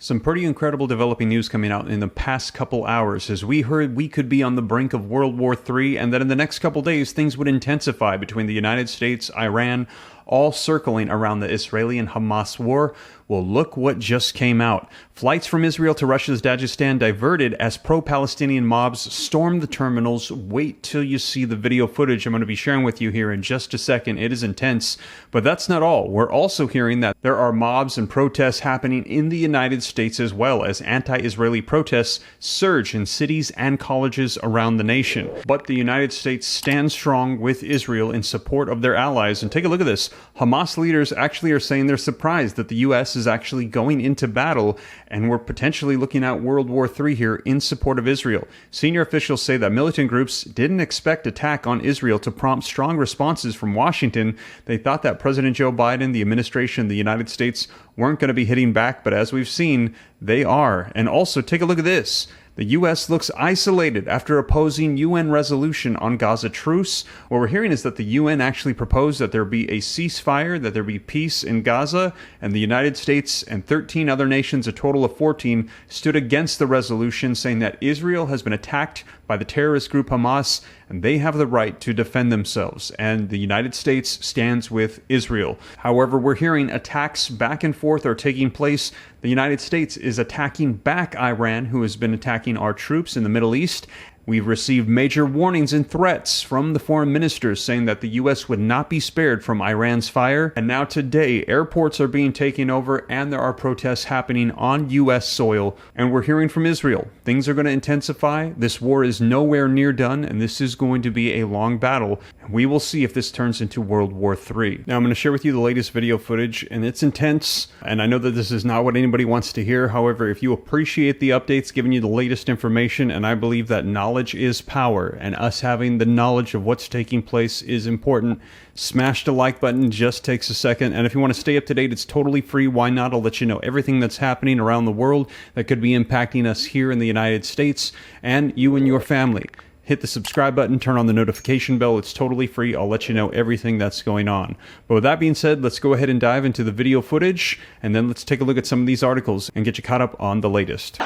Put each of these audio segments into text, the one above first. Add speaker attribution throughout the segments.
Speaker 1: Some pretty incredible developing news coming out in the past couple hours, as we heard we could be on the brink of World War III, and that in the next couple days things would intensify between the United States, Iran, all circling around the Israeli and Hamas war. Well, look what just came out. Flights from Israel to Russia's Dagestan diverted as pro-Palestinian mobs stormed the terminals. Wait till you see the video footage I'm going to be sharing with you here in just a second. It is intense, but that's not all. We're also hearing that there are mobs and protests happening in the United States as well, as anti-Israeli protests surge in cities and colleges around the nation. But the United States stands strong with Israel in support of their allies. And take a look at this. Hamas leaders actually are saying they're surprised that the U.S. is actually going into battle, and we're potentially looking at World War III here in support of Israel. Senior officials say that militant groups didn't expect attack on Israel to prompt strong responses from Washington. They thought that President Joe Biden, the administration, the United States weren't going to be hitting back, but as we've seen, they are. And also, take a look at this. The U.S. looks isolated after opposing UN resolution on Gaza truce. What we're hearing is that the UN actually proposed that there be a ceasefire, that there be peace in Gaza, and the United States and 13 other nations, a total of 14, stood against the resolution, saying that Israel has been attacked by the terrorist group Hamas, and they have the right to defend themselves, and the United States stands with Israel. However, we're hearing attacks back and forth are taking place. The United States is attacking back Iran, who has been attacking our troops in the Middle East. We've received major warnings and threats from the foreign ministers saying that the U.S. would not be spared from Iran's fire. And now today, airports are being taken over and there are protests happening on U.S. soil. And we're hearing from Israel. Things are going to intensify. This war is nowhere near done, and this is going to be a long battle. We will see if this turns into World War III. Now, I'm going to share with you the latest video footage, and it's intense. And I know that this is not what anybody wants to hear. However, if you appreciate the updates, giving you the latest information, and I believe that knowledge is power, and us having the knowledge of what's taking place is important, smash the like button. Just takes a second. And if you want to stay up to date, it's totally free. Why not? I'll let you know everything that's happening around the world that could be impacting us here in the United States and you and your family. Hit the subscribe button, turn on the notification bell. It's totally free. I'll let you know everything that's going on. But with that being said, let's go ahead and dive into the video footage, and then let's take a look at some of these articles and get you caught up on the latest.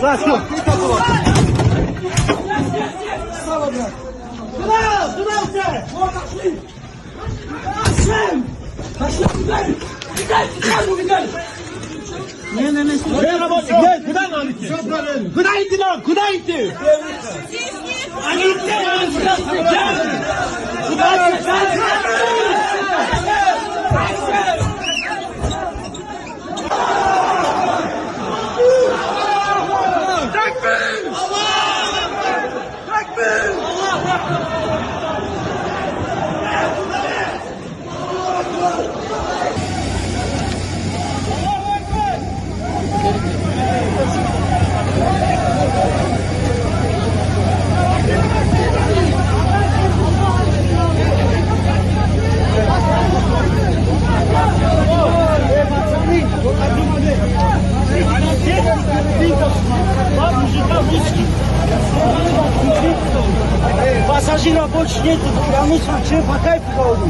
Speaker 2: Let's go. Пассажиров больше нет, я мусульман, чем по кайфу говорю.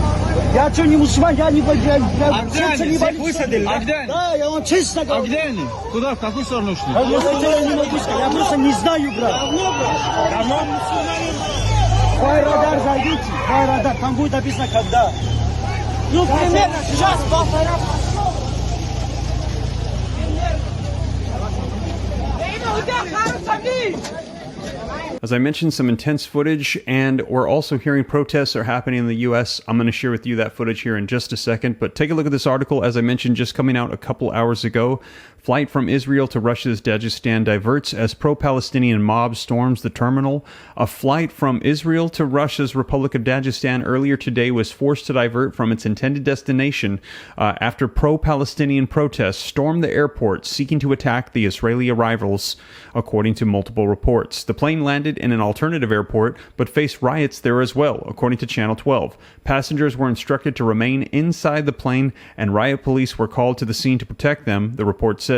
Speaker 2: Я что, не мусульман, я не болею. Да, я вам честно говорю. А где они? Куда, в какую сторону ушли? Я не могу сказать, я просто не знаю, брат. Давно? Байрадар зайдите, Байрадар, там будет написано когда. Ну, примерно сейчас, полтора. У тебя хороший
Speaker 1: As I mentioned, some intense footage, and we're also hearing protests are happening in the U.S. I'm going to share with you that footage here in just a second, but take a look at this article, as I mentioned, just coming out a couple hours ago. Flight from Israel to Russia's Dagestan diverts as pro-Palestinian mob storms the terminal. A flight from Israel to Russia's Republic of Dagestan earlier today was forced to divert from its intended destination after pro-Palestinian protests stormed the airport seeking to attack the Israeli arrivals, according to multiple reports. The plane landed in an alternative airport, but faced riots there as well, according to Channel 12. Passengers were instructed to remain inside the plane, and riot police were called to the scene to protect them, the report says.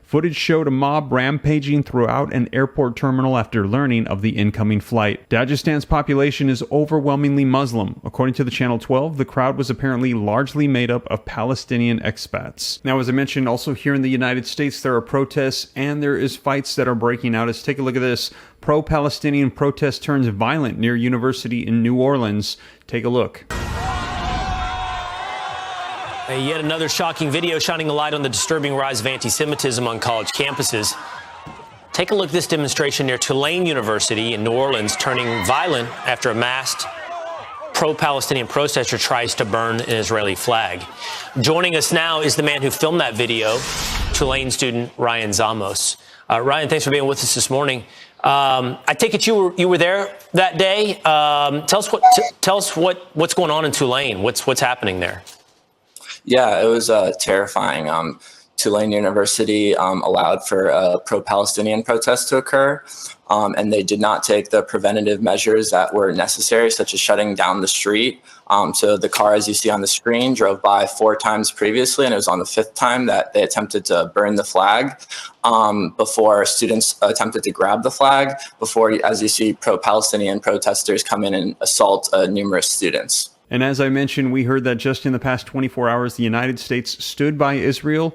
Speaker 1: Footage showed a mob rampaging throughout an airport terminal after learning of the incoming flight. Dagestan's population is overwhelmingly Muslim. According to the Channel 12, the crowd was apparently largely made up of Palestinian expats. Now, as I mentioned, also here in the United States, there are protests and there is fights that are breaking out. Let's take a look at this. Pro-Palestinian protest turns violent near university in New Orleans. Take a look.
Speaker 3: Yet another shocking video shining a light on the disturbing rise of anti-Semitism on college campuses. Take a look at this demonstration near Tulane University in New Orleans, turning violent after a masked pro-Palestinian protester tries to burn an Israeli flag. Joining us now is the man who filmed that video, Tulane student Ryan Zamos. Ryan, thanks for being with us this morning. I take it you were there that day. Tell us what's going on in Tulane. What's happening there?
Speaker 4: Yeah, it was terrifying. Tulane University allowed for a pro-Palestinian protest to occur, and they did not take the preventative measures that were necessary, such as shutting down the street. So the car, as you see on the screen, drove by 4 times previously, and it was on the 5th time that they attempted to burn the flag before students attempted to grab the flag, before, as you see, pro-Palestinian protesters come in and assault numerous students.
Speaker 1: And as I mentioned, we heard that just in the past 24 hours, the United States stood by Israel.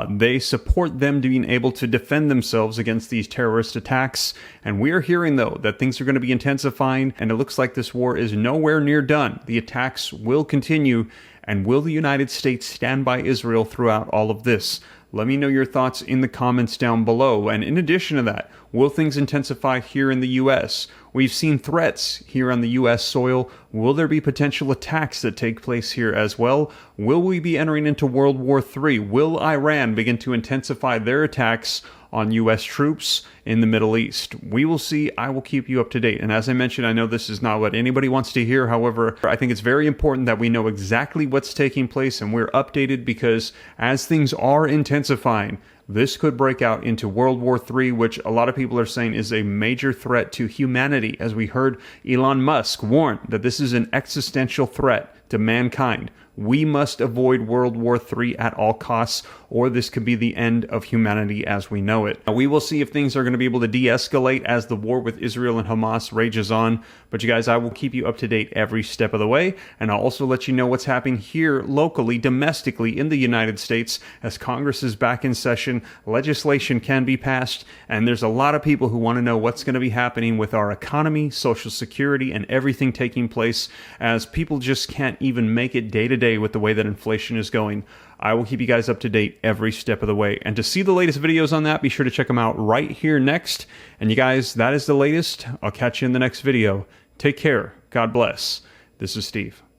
Speaker 1: They support them being able to defend themselves against these terrorist attacks. And we're hearing, though, that things are going to be intensifying, and it looks like this war is nowhere near done. The attacks will continue. And will the United States stand by Israel throughout all of this? Let me know your thoughts in the comments down below. And in addition to that, will things intensify here in the U.S.? We've seen threats here on the U.S. soil. Will there be potential attacks that take place here as well? Will we be entering into World War III? Will Iran begin to intensify their attacks on U.S. troops in the Middle East? We will see. I will keep you up to date. And as I mentioned, I know this is not what anybody wants to hear. However, I think it's very important that we know exactly what's taking place and we're updated, because as things are intensifying, this could break out into World War III, which a lot of people are saying is a major threat to humanity. As we heard Elon Musk warn that this is an existential threat to mankind. We must avoid World War III at all costs, or this could be the end of humanity as we know it. Now, we will see if things are going to be able to de-escalate as the war with Israel and Hamas rages on. But you guys, I will keep you up to date every step of the way, and I'll also let you know what's happening here locally, domestically in the United States. As Congress is back in session, legislation can be passed, and there's a lot of people who want to know what's going to be happening with our economy, Social Security, and everything taking place, as people just can't even make it day to day with the way that inflation is going. I will keep you guys up to date every step of the way. And to see the latest videos on that, be sure to check them out right here next. And you guys, that is the latest. I'll catch you in the next video. Take care. God bless. This is Steve.